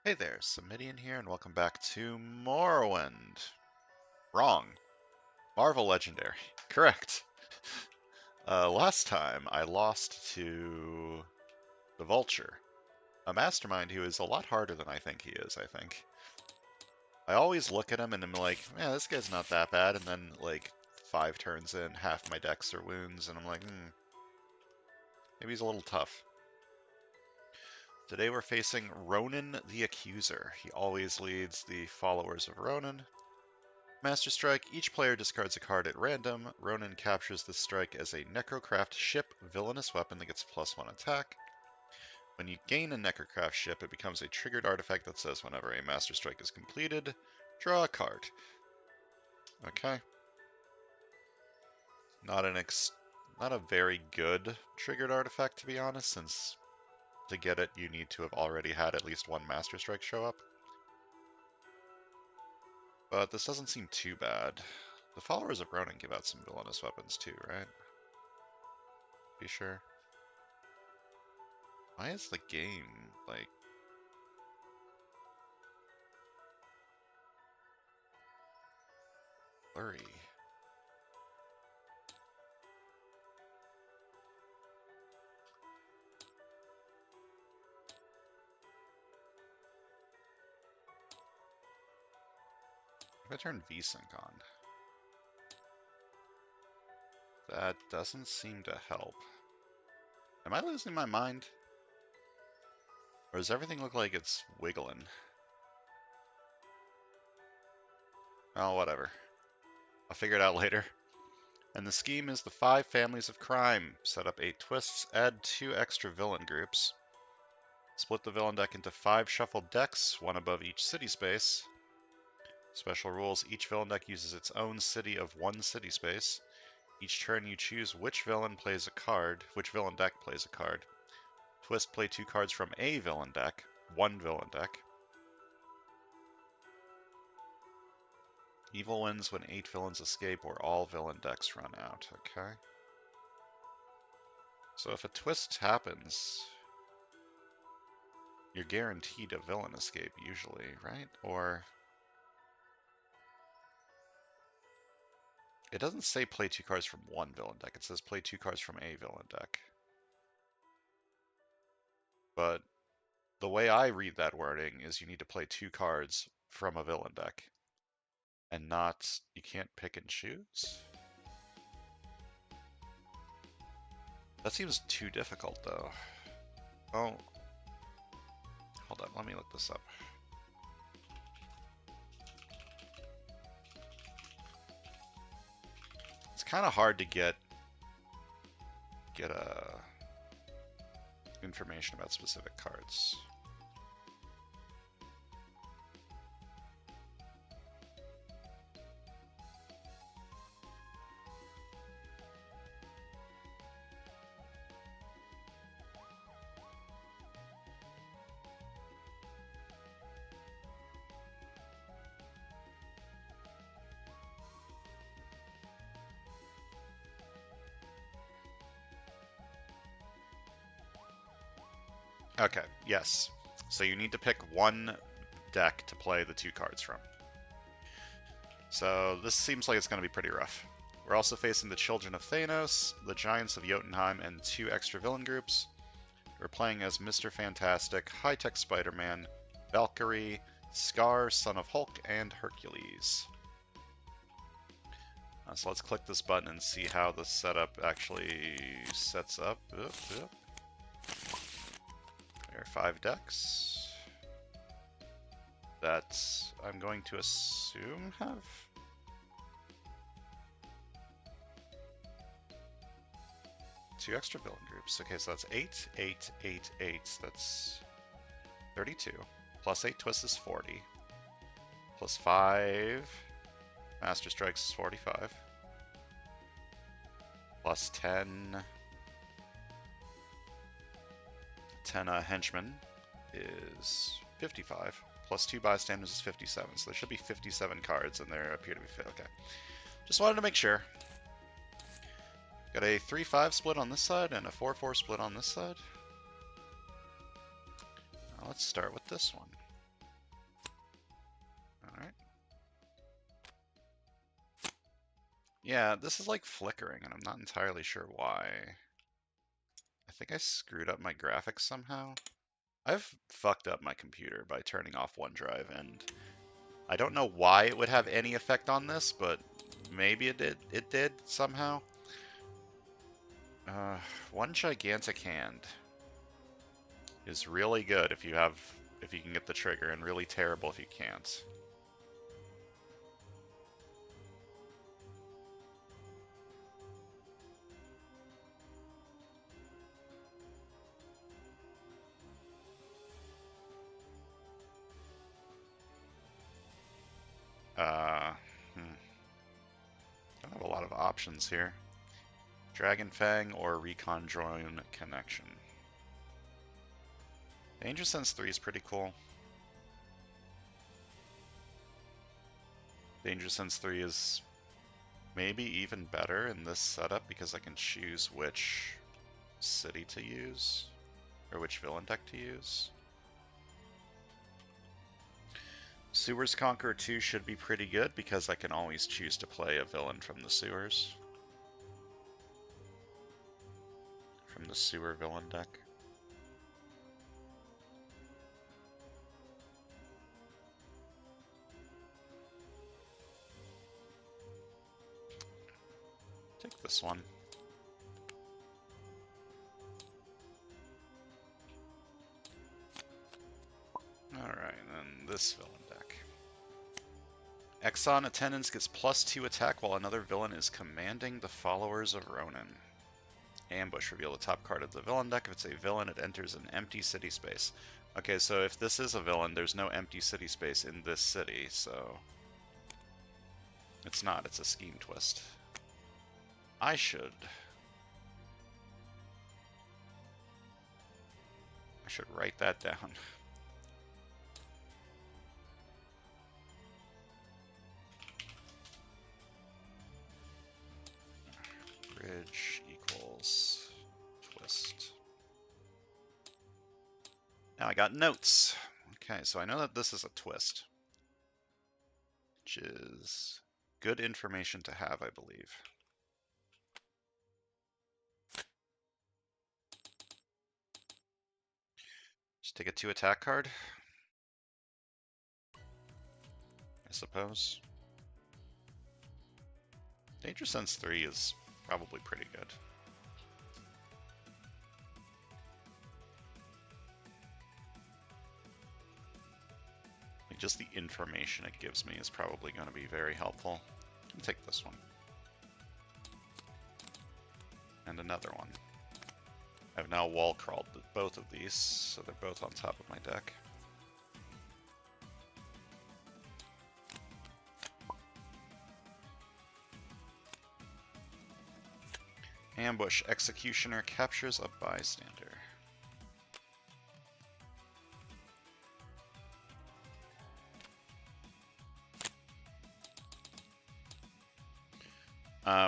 Hey there, Samitian here, and welcome back to Morrowind. Wrong. Marvel Legendary. Correct. Last time I lost to the Vulture, a mastermind who is a lot harder than I think he is, I think. I always look at him and I'm like, yeah, this guy's not that bad, and then, like, 5 turns in, half my decks are wounds, and I'm like, maybe he's a little tough. Today we're facing Ronan the Accuser. He always leads the followers of Ronan. Master Strike, each player discards a card at random. Ronan captures this strike as a Necrocraft ship villainous weapon that gets +1 attack. When you gain a Necrocraft ship, it becomes a triggered artifact that says whenever a Master Strike is completed, draw a card. Okay. Not a very good triggered artifact, to be honest, since to get it you need to have already had at least one Master Strike show up. But this doesn't seem too bad. The followers of Ronan give out some villainous weapons too, right? Be sure. Why is the game, like, blurry? If I turn VSync on, that doesn't seem to help. Am I losing my mind? Or does everything look like it's wiggling? Oh, whatever. I'll figure it out later. And the scheme is the 5 families of crime. Set up 8 twists, add 2 extra villain groups. Split the villain deck into 5 shuffled decks, 1 above each city space. Special rules, each villain deck uses its own city of 1 city space. Each turn you choose which villain deck plays a card. Twist, play 2 cards from a villain deck, 1 villain deck. Evil wins when 8 villains escape or all villain decks run out. Okay. So if a twist happens, you're guaranteed a villain escape usually, right? Or it doesn't say play 2 cards from 1 villain deck. It says play 2 cards from a villain deck. But the way I read that wording is you need to play 2 cards from a villain deck. And not, you can't pick and choose? That seems too difficult, though. Oh, hold on, let me look this up. It's kind of hard to get information about specific cards. Okay, yes. So you need to pick 1 deck to play the 2 cards from. So this seems like it's going to be pretty rough. We're also facing the Children of Thanos, the Giants of Jotunheim, and 2 extra villain groups. We're playing as Mr. Fantastic, High-Tech Spider-Man, Valkyrie, Scar, Son of Hulk, and Hercules. So let's click this button and see how the setup actually sets up. There are 5 decks that I'm going to assume have two extra villain groups. Okay, so that's 8, 8, 8, 8. That's 32. Plus 8 twists is 40. Plus 5 Master Strikes is 45. Plus 10 Henchmen is 55. Plus 2 Bystanders is 57. So there should be 57 cards, and there appear to be fit. Okay. Just wanted to make sure. Got a 3-5 split on this side and a 4-4 split on this side. Now let's start with this one. Yeah, this is like flickering, and I'm not entirely sure why. I think I screwed up my graphics somehow. I've fucked up my computer by turning off OneDrive, and I don't know why it would have any effect on this, but maybe it did. It did somehow. One gigantic hand is really good if you can get the trigger, and really terrible if you can't. Uh, Don't have a lot of options here. Dragon Fang or Recon Drone Connection. Danger Sense 3 is pretty cool. Danger Sense 3 is maybe even better in this setup because I can choose which city to use, or which villain deck to use. Sewers Conqueror 2 should be pretty good because I can always choose to play a villain from the sewers. From the sewer villain deck. Take this one. Alright, then this villain deck. Exxon Attendance gets +2 attack while another villain is commanding the followers of Ronan. Ambush. Reveal the top card of the villain deck. If it's a villain, it enters an empty city space. Okay, so if this is a villain, there's no empty city space in this city, so... It's not, it's a scheme twist. I should write that down. Bridge equals twist. Now I got notes. Okay, so I know that this is a twist, which is good information to have, I believe. Just take a 2 attack card, I suppose. Danger Sense 3 is probably pretty good. Like just the information it gives me is probably going to be very helpful. I'll take this one. And another one. I've now wall crawled both of these, so they're both on top of my deck. Ambush. Executioner captures a bystander.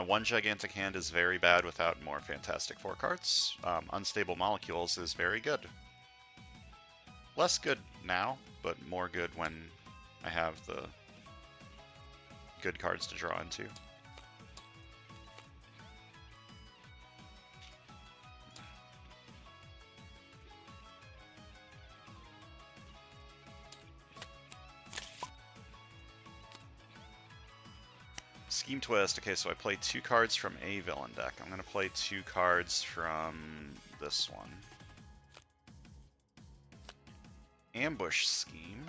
One gigantic hand is very bad without more Fantastic Four cards. Unstable Molecules is very good. Less good now, but more good when I have the good cards to draw into. Scheme Twist. Okay, so I play 2 cards from a villain deck. I'm going to play 2 cards from this one. Ambush Scheme.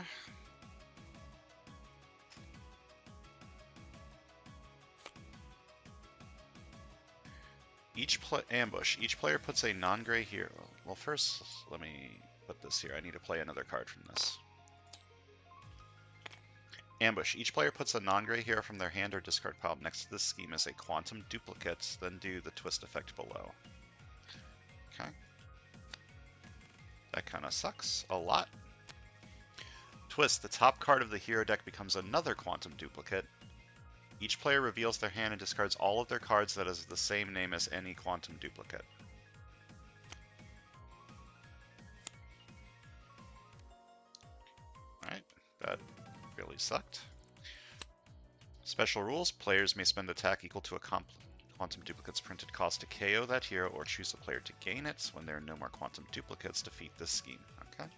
Ambush. Each player puts a non-gray hero. Well, first, let me put this here. I need to play another card from this. Ambush. Each player puts a non-gray hero from their hand or discard pile next to this scheme as a quantum duplicate, then do the twist effect below. Okay. That kind of sucks a lot. Twist. The top card of the hero deck becomes another quantum duplicate. Each player reveals their hand and discards all of their cards that is the same name as any quantum duplicate. Alright, that really sucked. Let's Special rules. Players may spend attack equal to a quantum duplicate's printed cost to KO that hero or choose a player to gain it. When there are no more quantum duplicates, defeat this scheme. Okay.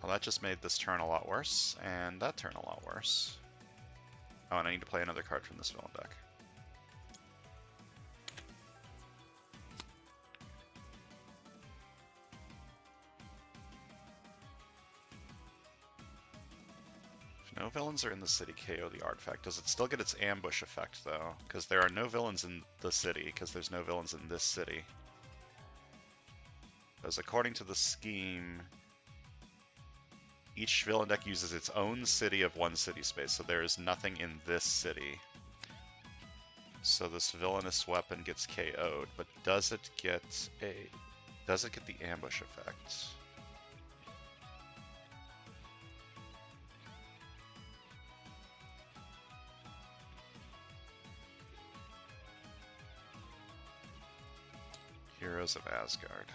Well, that just made this turn a lot worse, and that turn a lot worse. Oh, and I need to play another card from this villain deck. If no villains are in the city, KO the artifact. Does it still get its ambush effect, though? Because there are no villains in the city, because there's no villains in this city. Because according to the scheme, each villain deck uses its own city of one city space, so there is nothing in this city. So this villainous weapon gets KO'd, but does it get the ambush effect? Heroes of Asgard.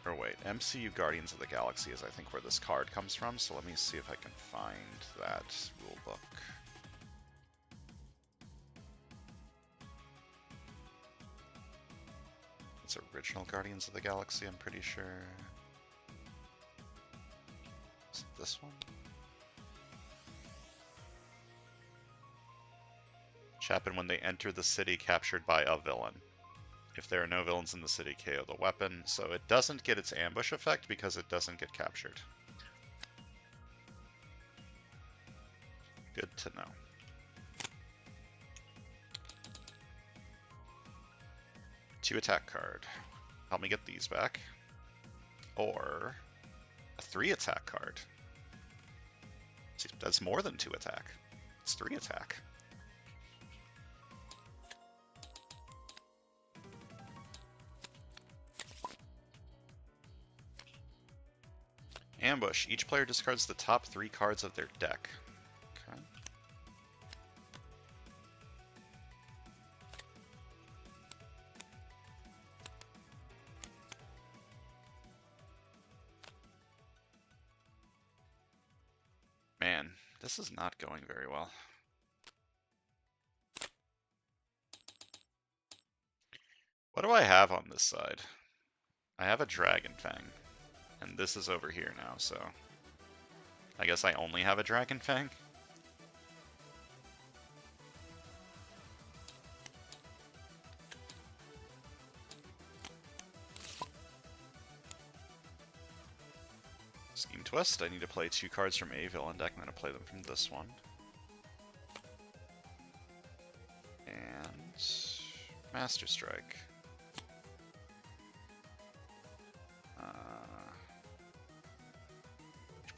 Or wait, MCU Guardians of the Galaxy is I think where this card comes from, so let me see if I can find that rulebook. It's original Guardians of the Galaxy, I'm pretty sure. Is it this one? Happen when they enter the city captured by a villain. If there are no villains in the city, KO the weapon. So it doesn't get its ambush effect because it doesn't get captured. Good to know. Two attack card. Help me get these back. Or a 3 attack card. See, that's more than 2 attack. It's 3 attack. Ambush. Each player discards the top 3 cards of their deck. Okay. Man, this is not going very well. What do I have on this side? I have a Dragon Fang. And this is over here now, so I guess I only have a Dragon Fang. Scheme Twist. I need to play 2 cards from a villain deck. I'm going to play them from this one. And Master Strike.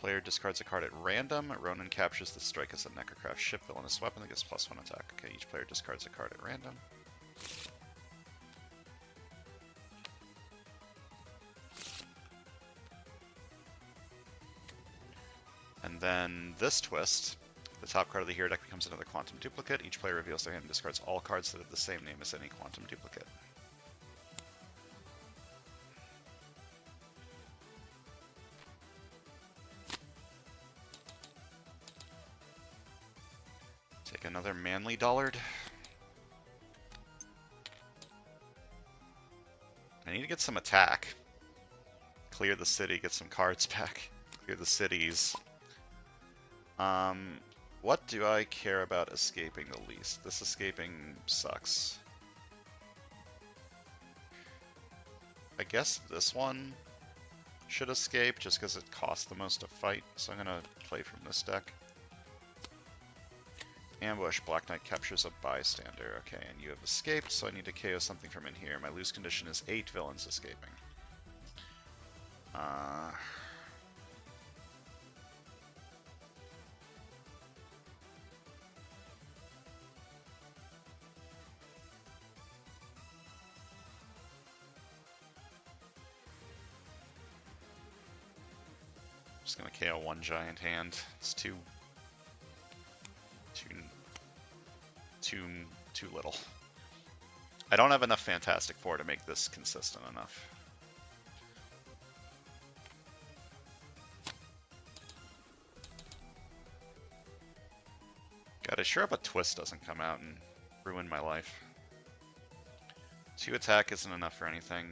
Player discards a card at random. Ronan captures the strike as a Necrocraft ship villainous weapon that gets +1 attack. Okay, each player discards a card at random. And then this twist, the top card of the hero deck becomes another quantum duplicate. Each player reveals their hand and discards all cards that have the same name as any quantum duplicate. Take another Manly Dollard. I need to get some attack. Clear the city, get some cards back. Clear the cities. What do I care about escaping the least? This escaping sucks. I guess this one should escape just because it costs the most to fight, so I'm gonna play from this deck. Ambush, Black Knight captures a bystander. Okay, and you have escaped, so I need to KO something from in here. My lose condition is 8 villains escaping. Just gonna KO one giant hand. It's too little. I don't have enough Fantastic Four to make this consistent enough. But I sure hope a twist doesn't come out and ruin my life. 2 attack isn't enough for anything.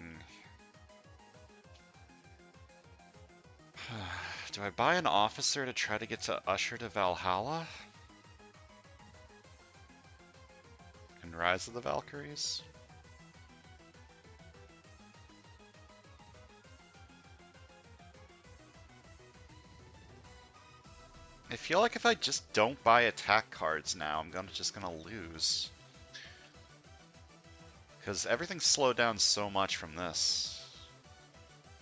Do I buy an officer to try to get to Usher to Valhalla? And Rise of the Valkyries? I feel like if I just don't buy attack cards now, I'm just gonna lose. Because everything's slowed down so much from this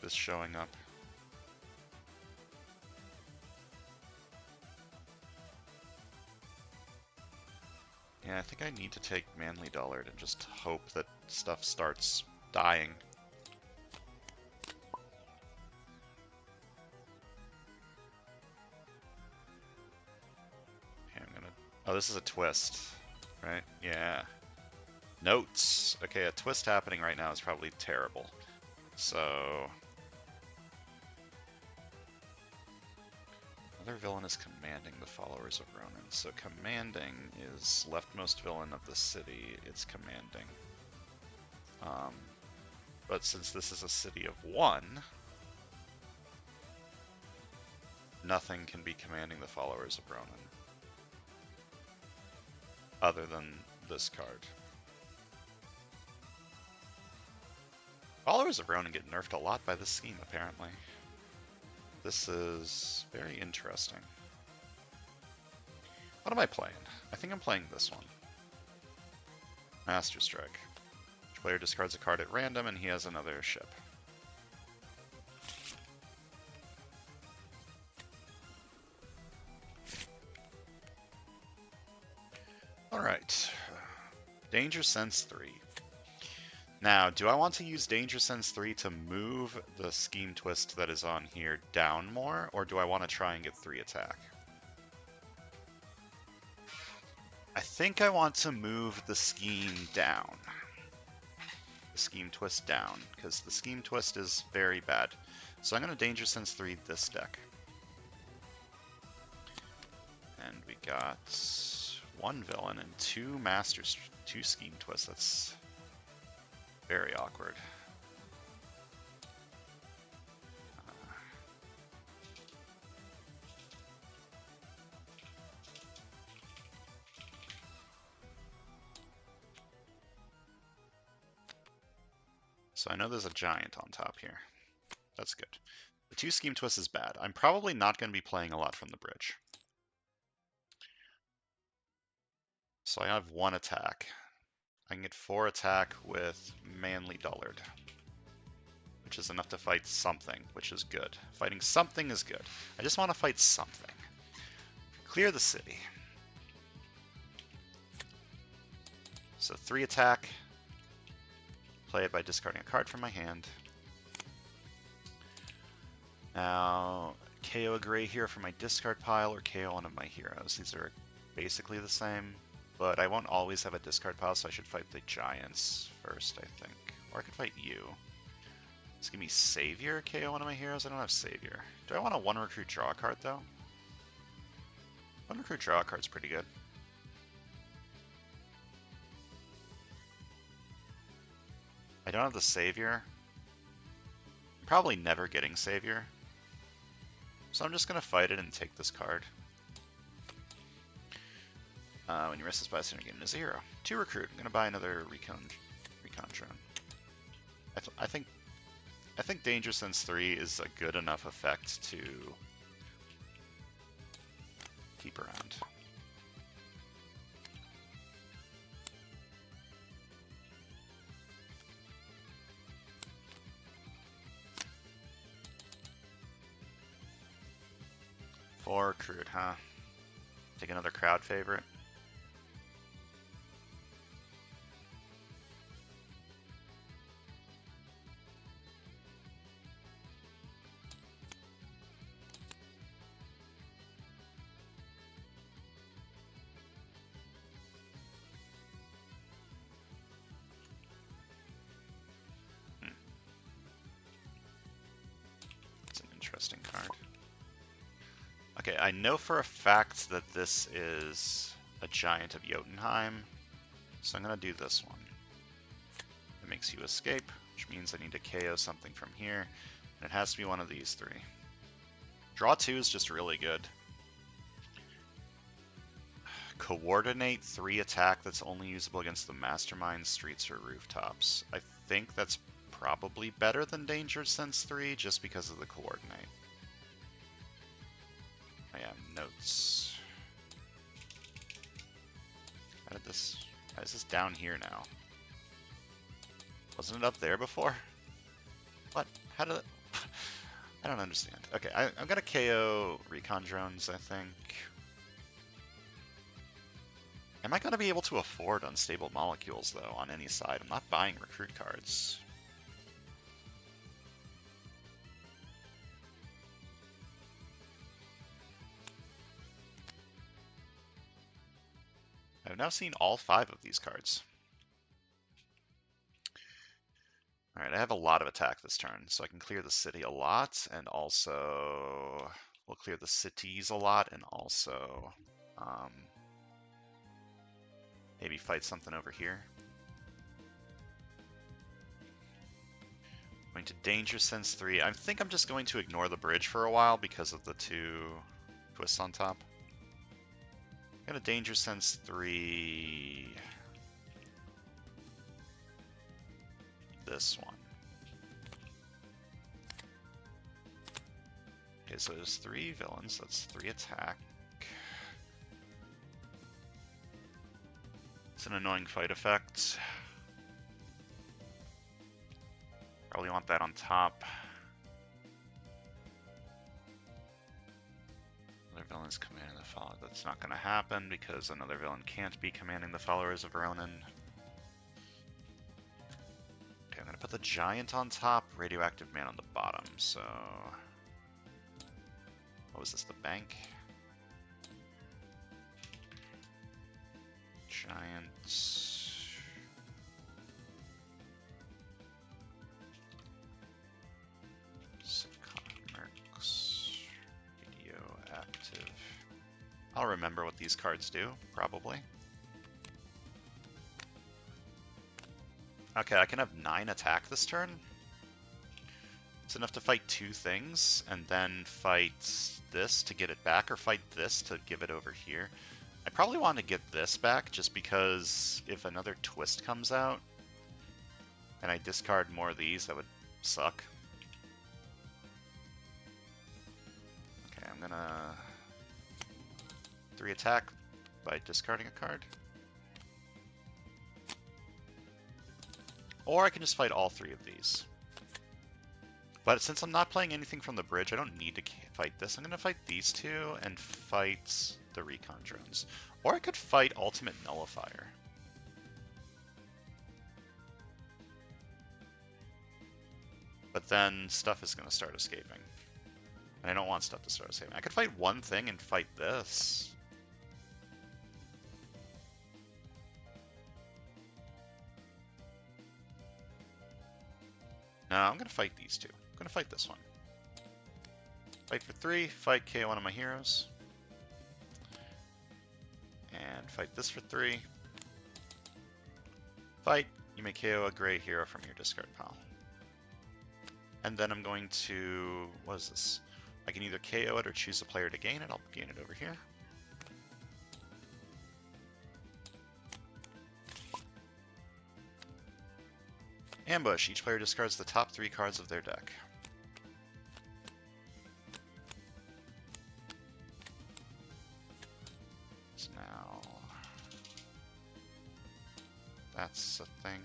showing up. Yeah, I think I need to take Manly Dullard and just hope that stuff starts dying. Okay, oh, this is a twist, right? Yeah. Notes. Okay, a twist happening right now is probably terrible. So... Another villain is commanding the followers of Ronan. So commanding is leftmost villain of the city. It's commanding. But since this is a city of 1, nothing can be commanding the followers of Ronan. Other than this card. Followers of Ronan get nerfed a lot by this scheme, apparently. This is very interesting. What am I playing? I think I'm playing this one. Master Strike. Each player discards a card at random and he has another ship. Alright. Danger Sense 3. Now, do I want to use Danger Sense 3 to move the Scheme Twist that is on here down more, or do I want to try and get 3 attack? I think I want to move the Scheme down. The Scheme Twist down, because the Scheme Twist is very bad. So I'm going to Danger Sense 3 this deck. And we got 1 villain and 2 masters, 2 Scheme Twists. That's very awkward. So I know there's a giant on top here. That's good. The 2 Scheme Twists is bad. I'm probably not going to be playing a lot from the bridge. So I have 1 attack. I can get 4 attack with Manly Dullard, which is enough to fight something, which is good. Fighting something is good. I just want to fight something. Clear the city. So 3 attack. Play it by discarding a card from my hand. Now, KO a gray hero from my discard pile or KO one of my heroes. These are basically the same, but I won't always have a discard pile, so I should fight the giants first, I think. Or I could fight you. Let's give me Savior, KO one of my heroes. I don't have Savior. Do I want a 1 recruit draw card, though? 1 recruit draw card's pretty good. I don't have the Savior. I'm probably never getting Savior. So I'm just going to fight it and take this card. When you rest this bison, you're getting a 0. 2 recruit. I'm going to buy another Recon drone. I think Danger Sense 3 is a good enough effect to keep around. Four recruit, huh? Take another crowd favorite. That's an interesting card. Okay, I know for a fact that this is a giant of Jotunheim. So I'm going to do this one. It makes you escape, which means I need to KO something from here. And it has to be one of these three. Draw 2 is just really good. Coordinate 3 attack that's only usable against the Mastermind, Streets, or Rooftops. I think that's probably better than Danger Sense 3 just because of the coordinate. I have notes. How is this down here now? Wasn't it up there before? What? How did it... I don't understand. Okay, I'm gonna KO Recon Drones, I think. Am I gonna be able to afford Unstable Molecules, though, on any side? I'm not buying recruit cards. I've now seen all 5 of these cards. Alright, I have a lot of attack this turn, so I can clear the city a lot, and also we'll clear the cities a lot, and also maybe fight something over here. Going to Danger Sense 3. I think I'm just going to ignore the bridge for a while because of the 2 twists on top. I'm going to Danger Sense 3. This one. Okay, so there's 3 villains. That's 3 attack. It's an annoying fight effect. Probably want that on top. Other villains commanding the follower. That's not going to happen because another villain can't be commanding the followers of Ronan. Okay, I'm going to put the giant on top, radioactive man on the bottom. So, what was this? The bank? Giants. Radioactive. I'll remember what these cards do, probably. Okay, I can have 9 attack this turn. It's enough to fight 2 things, and then fight this to get it back, or fight this to give it over here. I probably want to get this back, just because if another twist comes out, and I discard more of these, that would suck. Okay, I'm gonna 3 attack by discarding a card. Or I can just fight all 3 of these. But since I'm not playing anything from the bridge, I don't need to fight this. I'm going to fight these 2 and fight the Recon Drones. Or I could fight Ultimate Nullifier. But then stuff is going to start escaping. And I don't want stuff to start escaping. I could fight one thing and fight this. No, I'm going to fight these 2. I'm going to fight this one. Fight for 3, fight KO one of my heroes. And fight this for 3. Fight, you may KO a gray hero from your discard pile. And then I'm going to, what is this? I can either KO it or choose a player to gain it. I'll gain it over here. Ambush. Each player discards the top 3 cards of their deck. So now that's a thing.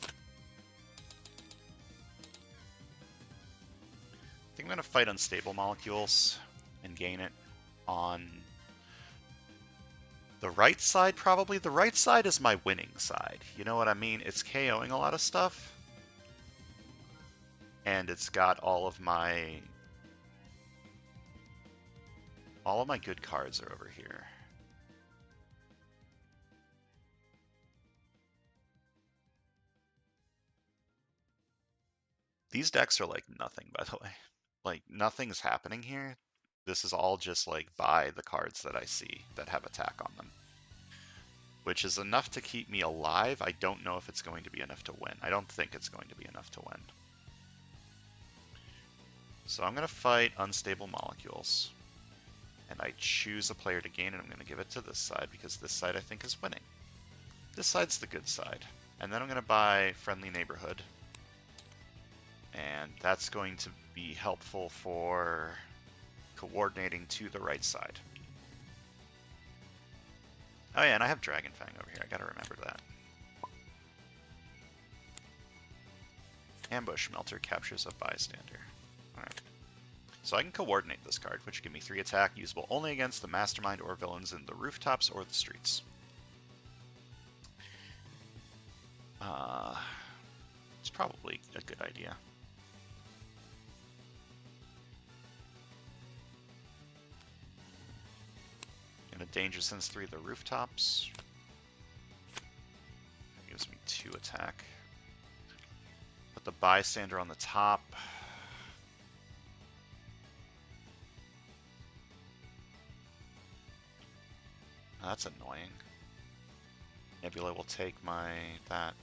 I think I'm going to fight Unstable Molecules and gain it on the right side, probably. The right side is my winning side. You know what I mean? It's KOing a lot of stuff. And it's got all of my good cards are over here. These decks are like nothing, by the way. Like, nothing's happening here. This is all just like buy the cards that I see that have attack on them, which is enough to keep me alive. I don't know if it's going to be enough to win. I don't think it's going to be enough to win. So I'm going to fight Unstable Molecules. And I choose a player to gain, and I'm going to give it to this side because this side I think is winning. This side's the good side. And then I'm going to buy Friendly Neighborhood. And that's going to be helpful for coordinating to the right side. Oh yeah, and I have Dragon Fang over here. I gotta remember that. Ambush Melter captures a bystander. Alright. So I can coordinate this card, which give me 3 attack, usable only against the mastermind or villains in the rooftops or the streets. It's probably a good idea. Gonna Danger Sense 3 the rooftops. That gives me 2 attack. Put the bystander on the top. That's annoying. Nebula will take that.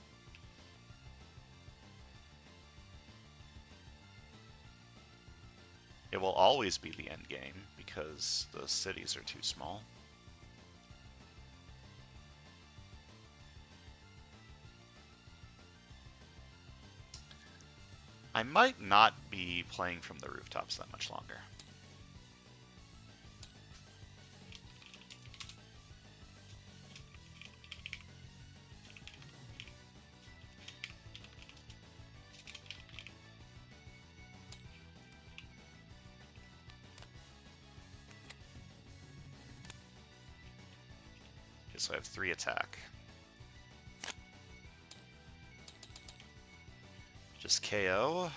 It will always be the end game because the cities are too small. I might not be playing from the rooftops that much longer. Okay, so I have 3 attack. Just KO. I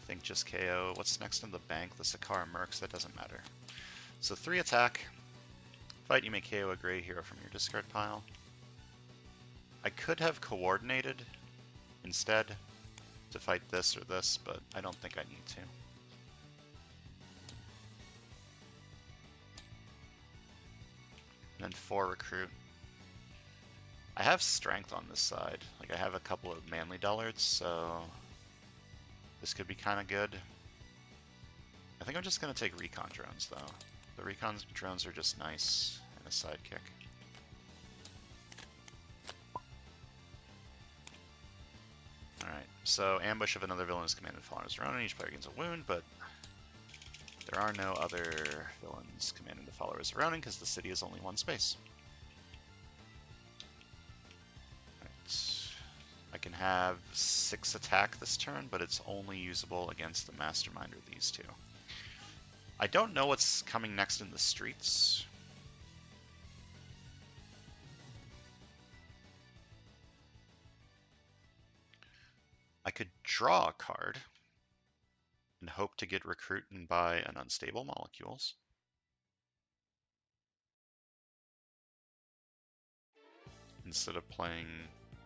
think just KO. What's next in the bank? The Sakara Mercs, that doesn't matter. So 3 attack. Fight, you may KO a gray hero from your discard pile. I could have coordinated instead to fight this or this, but I don't think I need to. And then 4 recruit. I have strength on this side. Like, I have a couple of manly dullards, so this could be kind of good. I think I'm just going to take recon drones, though. The recon drones are just nice and a sidekick. Alright, so ambush of another villain is commanded following as Ronan. Each player gains a wound, but there are no other villains commanding the follower as Ronan because the city is only 1 space. I can have 6 attack this turn, but it's only usable against the Mastermind or these 2. I don't know what's coming next in the streets. I could draw a card and hope to get recruit and buy an Unstable Molecules. Instead of playing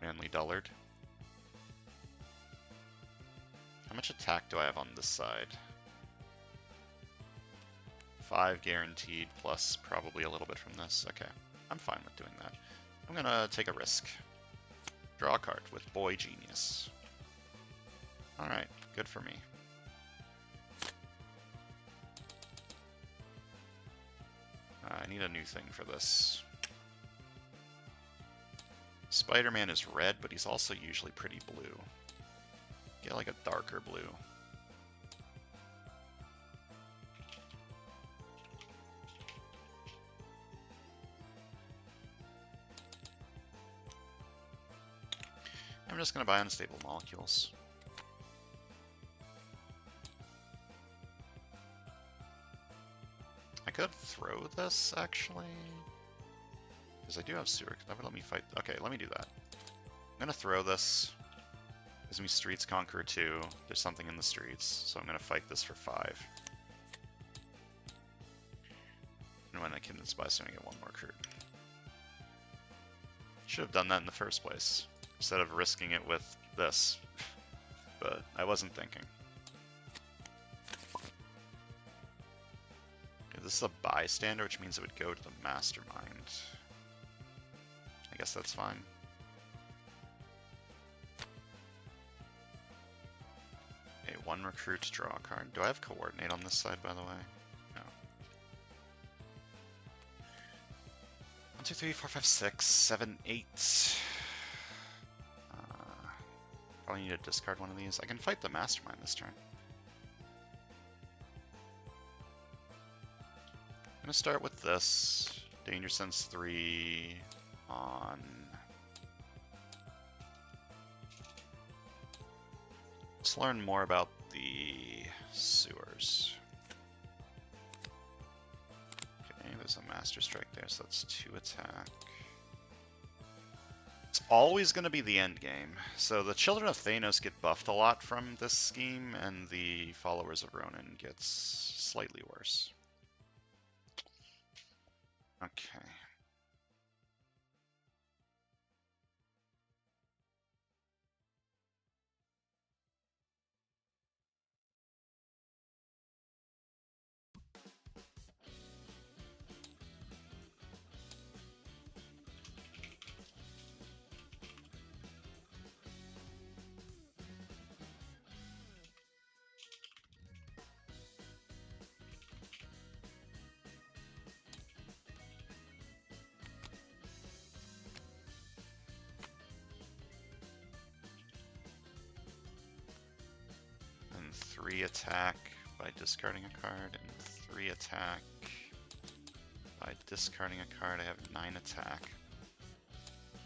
Manly Dullard. How much attack do I have on this side? 5 guaranteed, plus probably a little bit from this. Okay, I'm fine with doing that. I'm gonna take a risk. Draw a card with Boy Genius. Alright, good for me. I need a new thing for this. Spider-Man is red, but he's also usually pretty blue. Get like a darker blue. I'm just going to buy Unstable Molecules. I could throw this, actually. Because I do have sewer. That would let me fight. Okay, let me do that. I'm going to throw this. Gives me Streets Conqueror 2. There's something in the streets, so I'm going to fight this for 5. And when I can inspire, so I get 1 more recruit. Should have done that in the first place, instead of risking it with this. But I wasn't thinking. this is a bystander, which means it would go to the mastermind. I guess that's fine. Okay, 1 recruit to draw a card. Do I have coordinate on this side, by the way? No. 1, 2, 3, 4, 5, 6, 7, 8. Probably need to discard one of these. I can fight the mastermind this turn. I'm gonna start with this. Danger Sense 3 on... Let's learn more about the sewers. Okay, there's a Master Strike there, so that's 2 attack. It's always going to be the end game. So the Children of Thanos get buffed a lot from this scheme, and the Followers of Ronan gets slightly worse. Okay. And 3 attack by discarding a card, and 3 attack by discarding a card. I have 9 attack.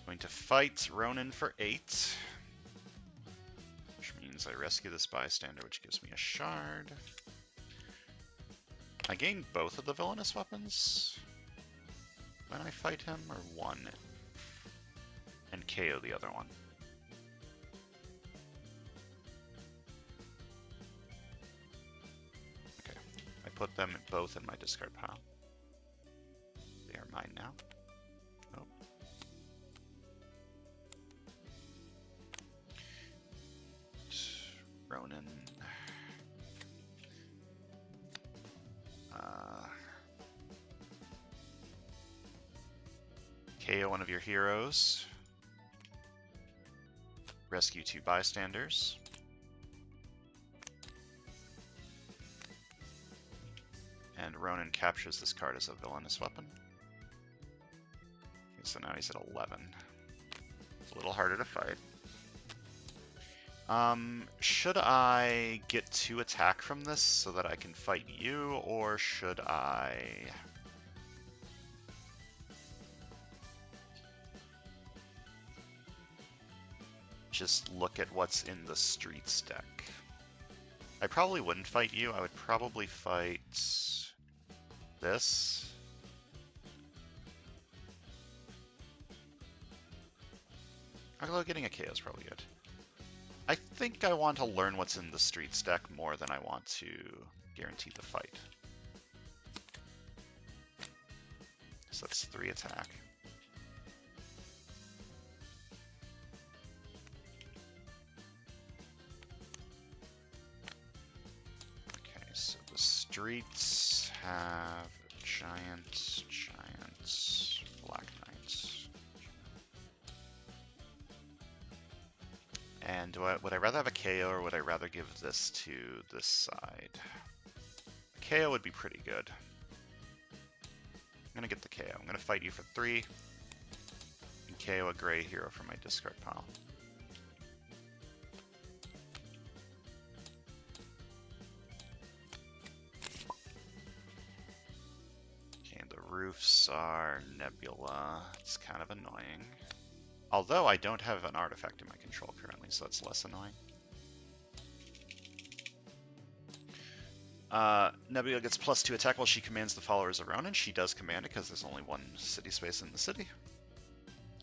Going to fight Ronan for 8. Which means I rescue this bystander, which gives me a shard. I gain both of the villainous weapons when I fight him, or 1, and KO the other one. Okay, I put them both in my discard pile. They are mine now. Oh. Ronan. KO one of your heroes. Rescue 2 bystanders. And Ronan captures this card as a villainous weapon. Okay, so now he's at 11. It's a little harder to fight. Should I get 2 attack from this so that I can fight you, or should I... just look at what's in the streets deck? I probably wouldn't fight you. I would probably fight this. Although getting a KO is probably good. I think I want to learn what's in the streets deck more than I want to guarantee the fight. So that's 3 attack. Okay, so the streets have giant Black Knight. And would I rather have a KO, or would I rather give this to this side? A KO would be pretty good. I'm gonna get the KO. I'm gonna fight you for 3 and KO a gray hero from my discard pile. Okay, the roofs are Nebula. It's kind of annoying. Although I don't have an artifact in my control currently, so that's less annoying. Nebula gets +2 attack while she commands the Followers of Ronan. She does command it because there's only 1 city space in the city.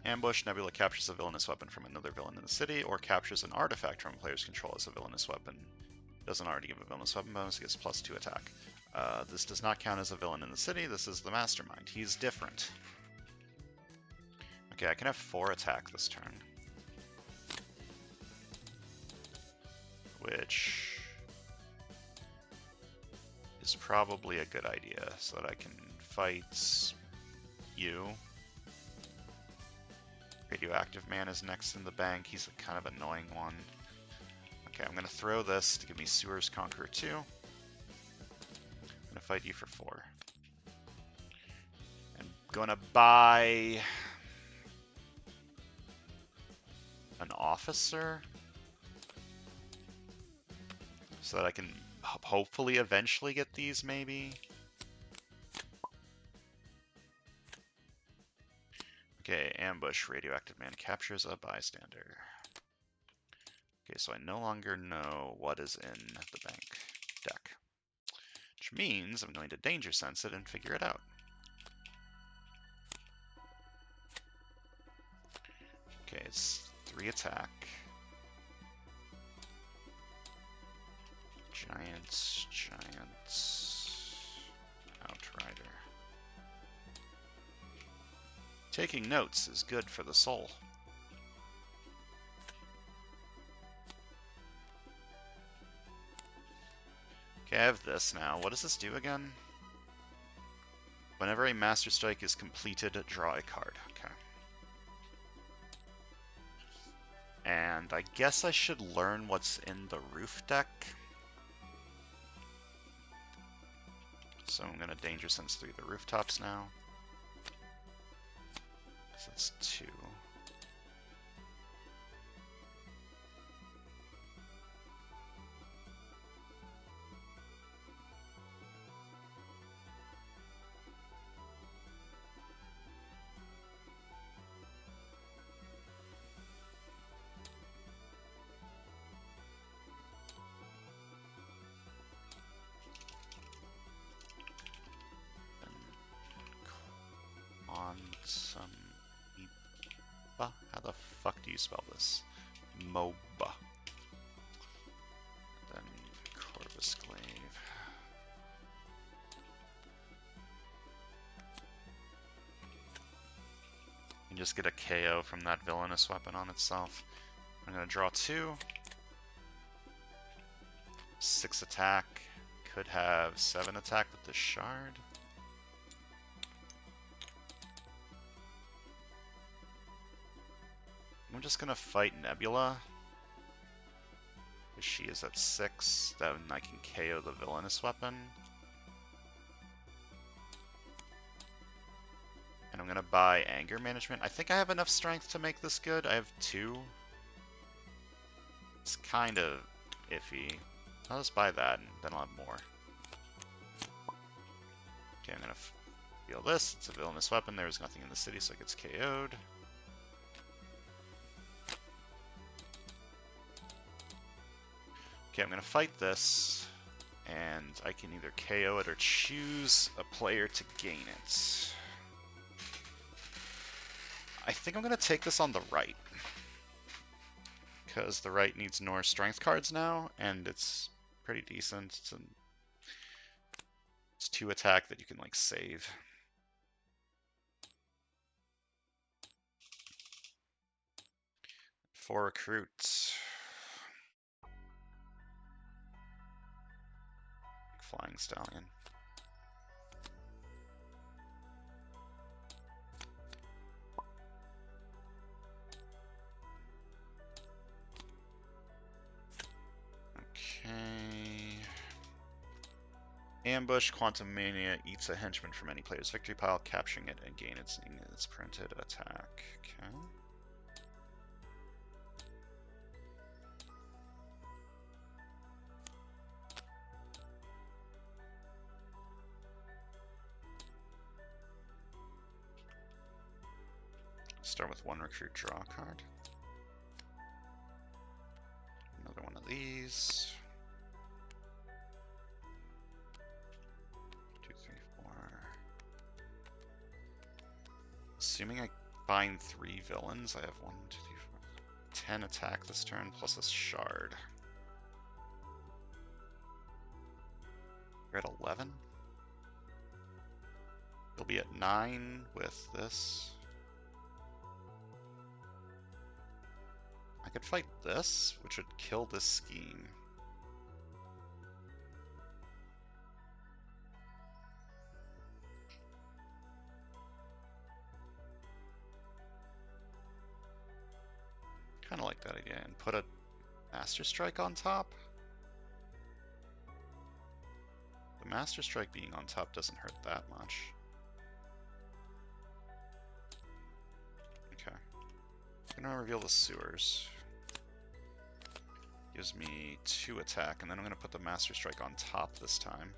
Ambush, Nebula captures a villainous weapon from another villain in the city, or captures an artifact from a player's control as a villainous weapon. Doesn't already give a villainous weapon bonus, it gets +2 attack. This does not count as a villain in the city, this is the mastermind. He's different. Okay, I can have 4 attack this turn. Which is probably a good idea so that I can fight you. Radioactive Man is next in the bank. He's a kind of annoying one. Okay, I'm going to throw this to give me Sewers Conqueror 2. I'm going to fight you for 4. I'm going to buy an officer so that I can hopefully eventually get these, maybe. Okay, ambush. Radioactive Man captures a bystander. Okay, so I no longer know what is in the bank deck, which means I'm going to danger sense it and figure it out. Okay, it's 3 attack. Giants, Outrider. Taking notes is good for the soul. Okay, I have this now. What does this do again? Whenever a Master Strike is completed, draw a card. Okay. And I guess I should learn what's in the roof deck. So I'm going to Danger Sense 3 the rooftops now. So that's 2. How the fuck do you spell this? MOBA. Then Corvus Glaive. You just get a KO from that villainous weapon on itself. I'm gonna draw 2. 6 attack. Could have 7 attack with the shard. I'm just gonna fight Nebula. She is at 6. Then I can KO the villainous weapon. And I'm gonna buy Anger Management. I think I have enough strength to make this good. I have 2. It's kind of iffy. I'll just buy that, and then I'll have more. Okay, I'm gonna feel this. It's a villainous weapon. There's nothing in the city, so it gets KO'd. Okay, I'm gonna fight this, and I can either KO it or choose a player to gain it. I think I'm gonna take this on the right, because the right needs Norse strength cards now, and it's pretty decent. It's 2 attack that you can like save. For recruits. Flying Stallion. Okay. Ambush, Quantum Mania eats a henchman from any player's victory pile, capturing it and gain its printed attack. Okay. Start with 1 recruit, draw a card. Another one of these. 2, 3, 4. Assuming I find 3 villains, I have 1, 2, 3, 4, 10 attack this turn, plus a shard. We're at 11. You'll be at 9 with this. I could fight this, which would kill this scheme. idea and put a Master Strike on top? The Master Strike being on top doesn't hurt that much. Okay. I'm gonna reveal the sewers. Gives me 2 attack, and then I'm gonna put the Master Strike on top this time.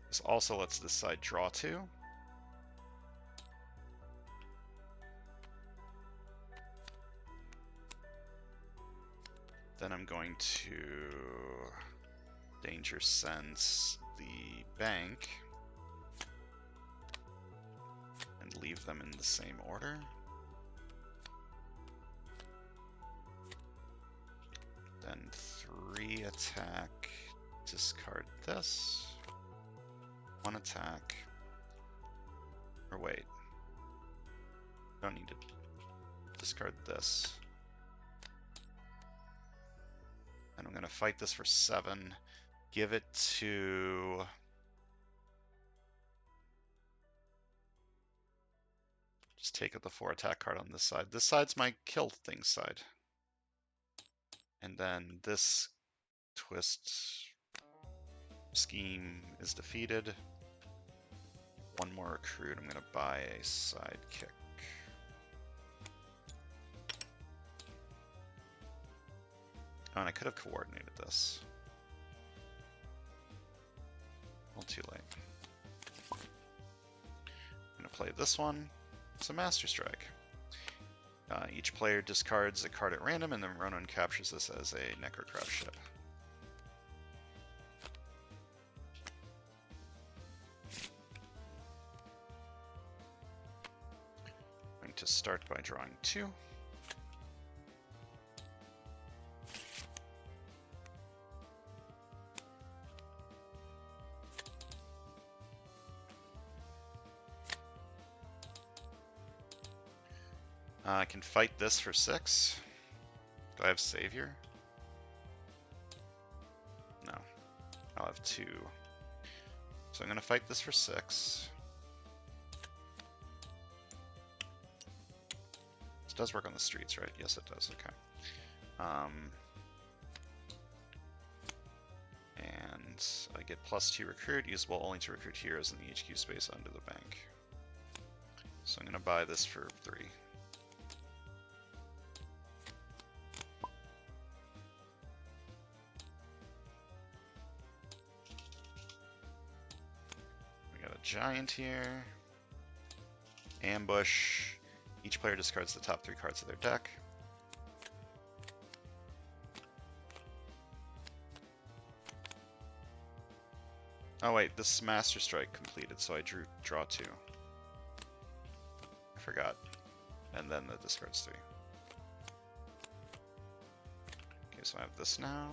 This also lets this side draw 2. Then I'm going to Danger Sense the bank and leave them in the same order. Then 3 attack, discard this. 1 attack. Or wait. Don't need to discard this. And I'm going to fight this for 7. Give it to... Just take out the 4 attack card on this side. This side's my kill thing side. And then this twist scheme is defeated. 1 more recruit. I'm going to buy a sidekick. Oh, and I could have coordinated this. Well, too late. I'm going to play this one. It's a Master Strike. Each player discards a card at random, and then Ronan captures this as a Necrocraft ship. I'm going to start by drawing 2. I can fight this for 6. Do I have Savior? No. I'll have 2. So I'm going to fight this for 6. This does work on the streets, right? Yes, it does. Okay. And I get +2 recruit, usable only to recruit heroes in the HQ space under the bank. So I'm going to buy this for 3. Giant here. Ambush. Each player discards the top 3 cards of their deck. Oh wait, this is Master Strike completed, so I draw 2. I forgot. And then the discards 3. Okay, so I have this now.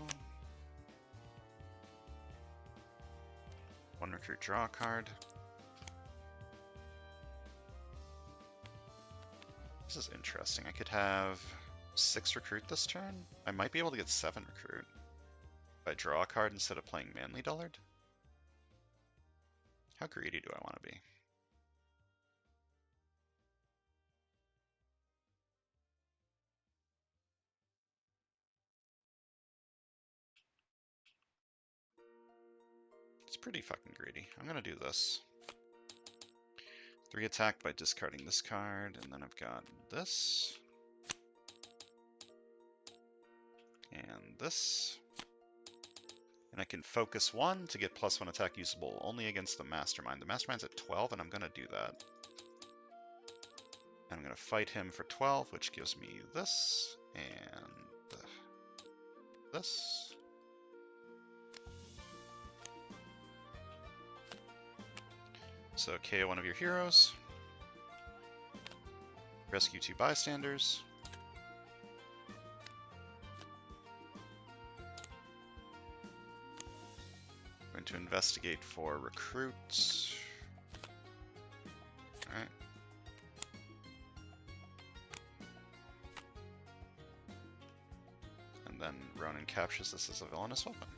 1 recruit, draw a card. This is interesting. I could have 6 recruit this turn. I might be able to get 7 recruit if I draw a card instead of playing Manly Dullard. How greedy do I want to be? It's pretty fucking greedy. I'm gonna do this. 3 attack by discarding this card, and then I've got this. And this. And I can focus 1 to get +1 attack usable only against the Mastermind. The Mastermind's at 12, and I'm going to do that. And I'm going to fight him for 12, which gives me this, and this. So KO 1 of your heroes. Rescue 2 bystanders. Going to investigate for recruits. Alright. And then Ronan captures this as a villainous weapon.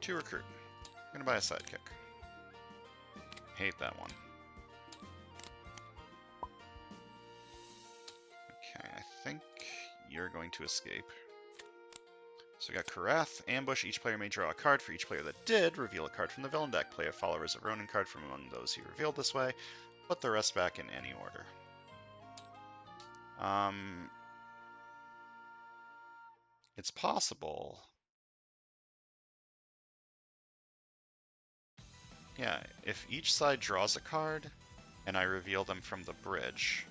2 recruit. I'm gonna buy a sidekick. Hate that one. Okay, I think you're going to escape. So we got Karath, Ambush. Each player may draw a card. For each player that did, reveal a card from the villain deck. Play a Followers of Ronan card from among those he revealed this way. Put the rest back in any order. It's possible. Yeah, if each side draws a card, and I reveal them from the bridge.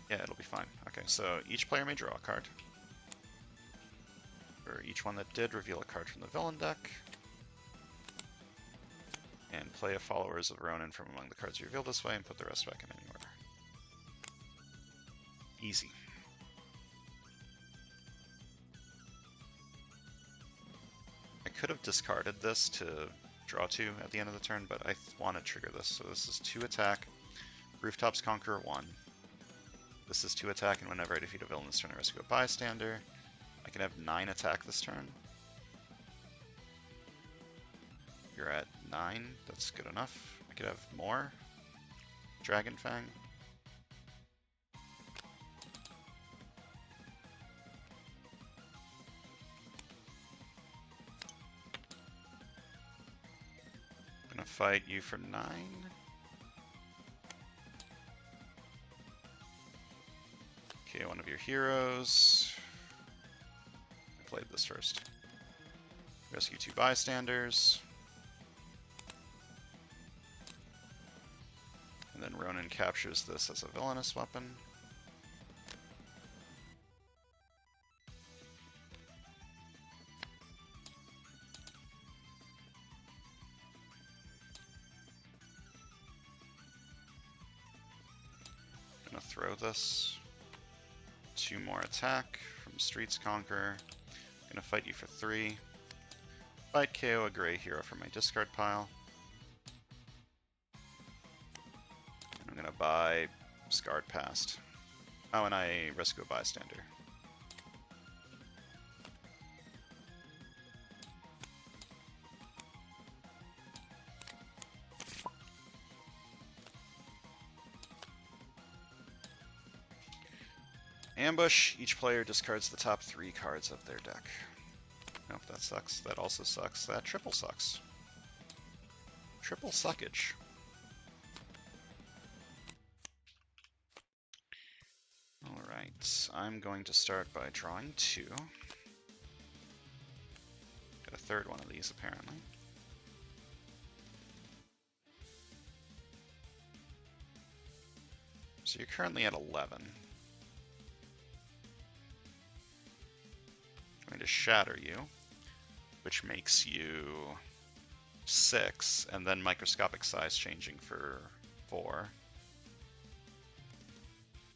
Yeah, it'll be fine. Okay, so each player may draw a card. For each one that did, reveal a card from the villain deck. And play a Followers of Ronan from among the cards you revealed this way, and put the rest back in any order. Easy. I could have discarded this to draw 2 at the end of the turn, but I want to trigger this. So this is 2 attack, Rooftops Conqueror 1. This is 2 attack, and whenever I defeat a villain this turn, I rescue a bystander. I can have 9 attack this turn. You're at 9, that's good enough. I could have more. Dragon Fang. Gonna fight you for 9. Okay, one of your heroes. I played this first. Rescue 2 bystanders. And then Ronan captures this as a villainous weapon. Gonna throw this. 2 more attack from Streets Conqueror. Gonna fight you for 3. Fight KO a gray hero from my discard pile. And I'm gonna buy Scarred Past. Oh, and I rescue a bystander. Ambush. Each player discards the top 3 cards of their deck. Nope, that sucks. That also sucks. That triple sucks. Triple suckage. Alright, I'm going to start by drawing 2. Got a third one of these, apparently. So you're currently at 11. I'm going to shatter you, which makes you 6, and then microscopic size changing for 4.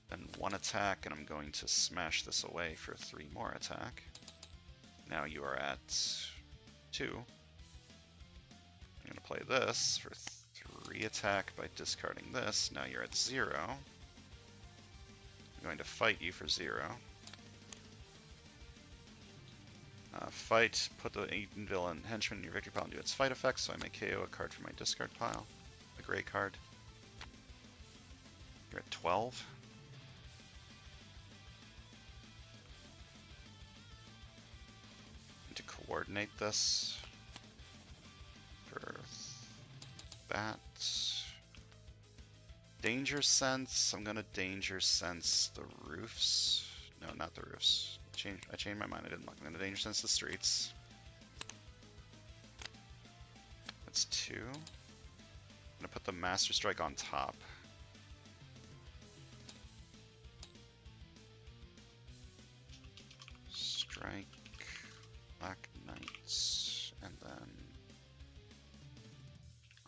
Then 1 attack, and I'm going to smash this away for 3 more attack. Now you are at 2. I'm going to play this for 3 attack by discarding this. Now you're at 0. I'm going to fight you for 0. Fight, put the villain henchman in your victory pile and do its fight effects, so I may KO a card from my discard pile. A gray card. You're at 12. To coordinate this for that. Danger Sense. I'm gonna Danger Sense the roofs. No, not the roofs. I changed my mind. I didn't look. I'm gonna Danger Sense the streets. That's 2. I'm gonna put the Master Strike on top. Strike. Black Knights, and then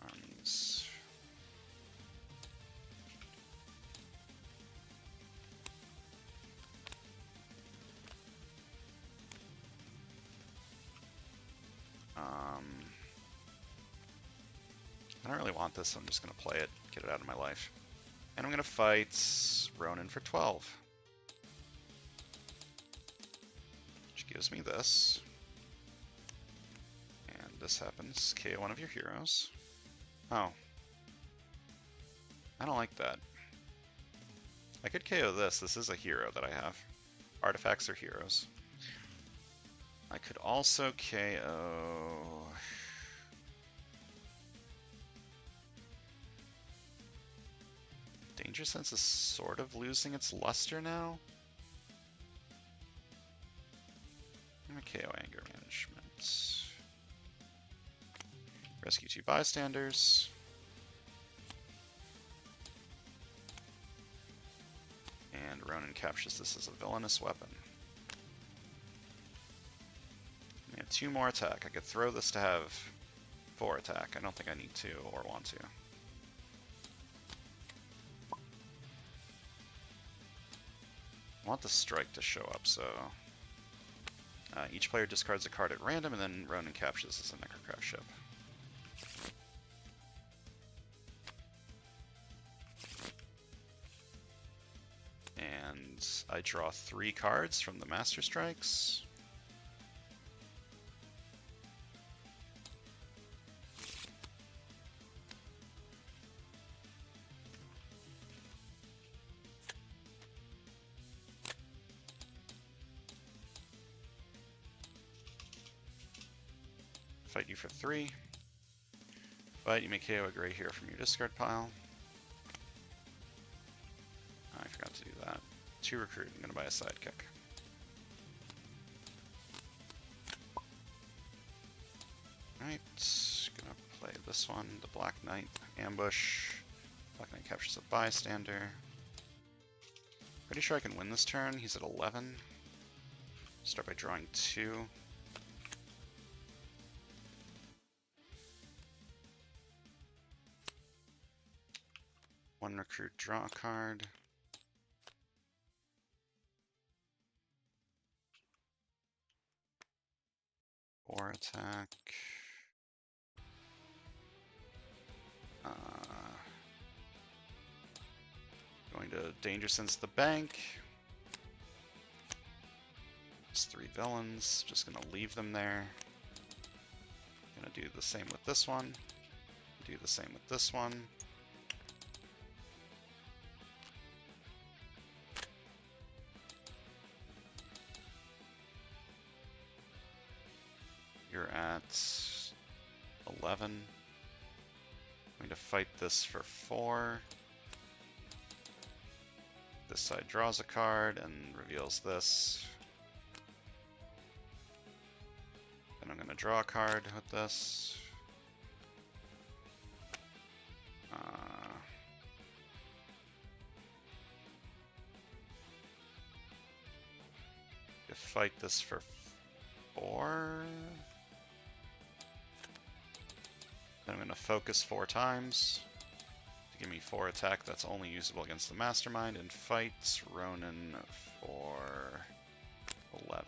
armies. I don't really want this, so I'm just going to play it, get it out of my life. And I'm going to fight Ronan for 12. gives me this. And this happens. KO one of your heroes. Oh. I don't like that. I could KO this. This is a hero that I have. Artifacts are heroes. I could also KO... Danger Sense is sort of losing its luster now. I'm gonna KO Anger Management. Rescue 2 bystanders. And Ronan captures this as a villainous weapon. We have 2 more attack. I could throw this to have 4 attack. I don't think I need to or want to. I want the strike to show up, so... each player discards a card at random, and then Ronan captures as a Necrocraft ship. And I draw 3 cards from the Master Strikes. Fight you for 3. But you may KO a gray hero from your discard pile. Oh, I forgot to do that. 2 recruit, I'm gonna buy a sidekick. Alright, gonna play this one, the Black Knight Ambush. Black Knight captures a bystander. Pretty sure I can win this turn. He's at 11. Start by drawing 2. One recruit, draw a card. Or attack. Going to Danger Sense the bank. It's 3 villains. Just gonna leave them there. Gonna do the same with this one. Do the same with this one. You're at 11. I'm going to fight this for 4. This side draws a card and reveals this. Then I'm going to draw a card with this. Fight this for 4. Then I'm going to focus 4 times to give me 4 attack that's only usable against the Mastermind, and fight Ronan for 11.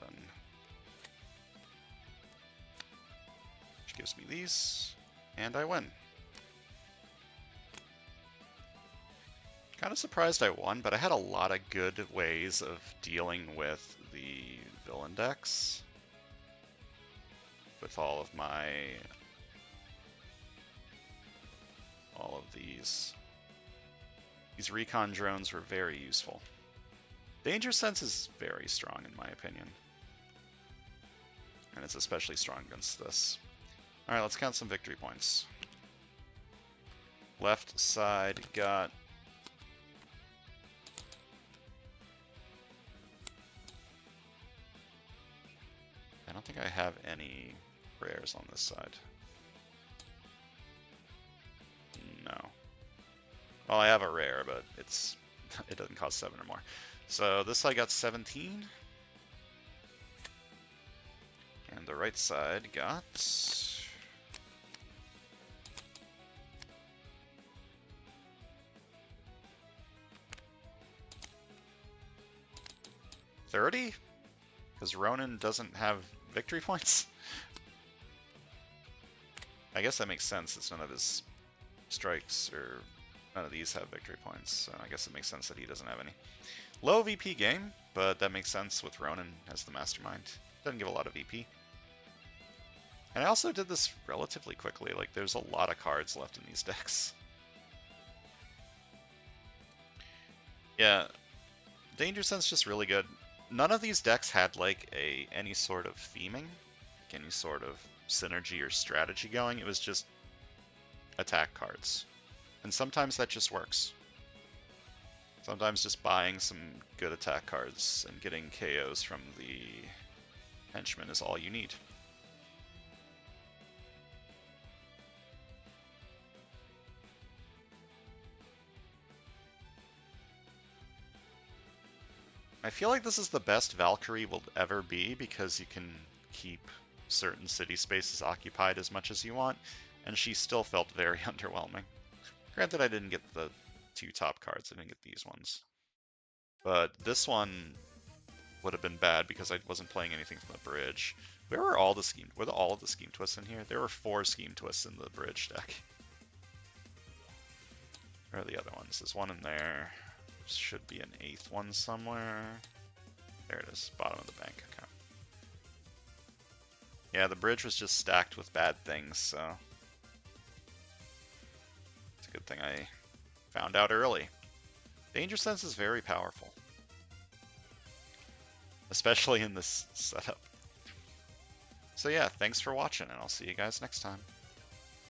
Which gives me these, and I win. Kind of surprised I won, but I had a lot of good ways of dealing with the villain decks. With all of these. These recon drones were very useful. Danger Sense is very strong in my opinion. And it's especially strong against this. Alright, let's count some victory points. Left side got... I don't think I have any rares on this side. No. Well, I have a rare, but it doesn't cost 7 or more. So this side got 17. And the right side got... 30? Because Ronan doesn't have victory points? I guess that makes sense. It's none of his strikes, or none of these have victory points, so I guess it makes sense that he doesn't have any. Low VP game, but that makes sense with Ronan as the mastermind. Doesn't give a lot of VP. And I also did this relatively quickly. Like, there's a lot of cards left in these decks. Yeah, Danger Sense just really good. None of these decks had like any sort of theming, like any sort of synergy or strategy going. It was just attack cards. And sometimes that just works. Sometimes just buying some good attack cards and getting KOs from the henchmen is all you need. I feel like this is the best Valkyrie will ever be because you can keep certain city spaces occupied as much as you want, and she still felt very underwhelming. Granted, I didn't get the 2 top cards, I didn't get these ones. But this one would have been bad because I wasn't playing anything from the bridge. Where were all of the scheme twists in here? There were 4 scheme twists in the bridge deck. Where are the other ones? There's one in there. Should be an 8th one somewhere. There it is, bottom of the bank. Okay. Yeah, the bridge was just stacked with bad things, so it's a good thing I found out early. Danger Sense is very powerful, especially in this setup. So yeah, thanks for watching, and I'll see you guys next time.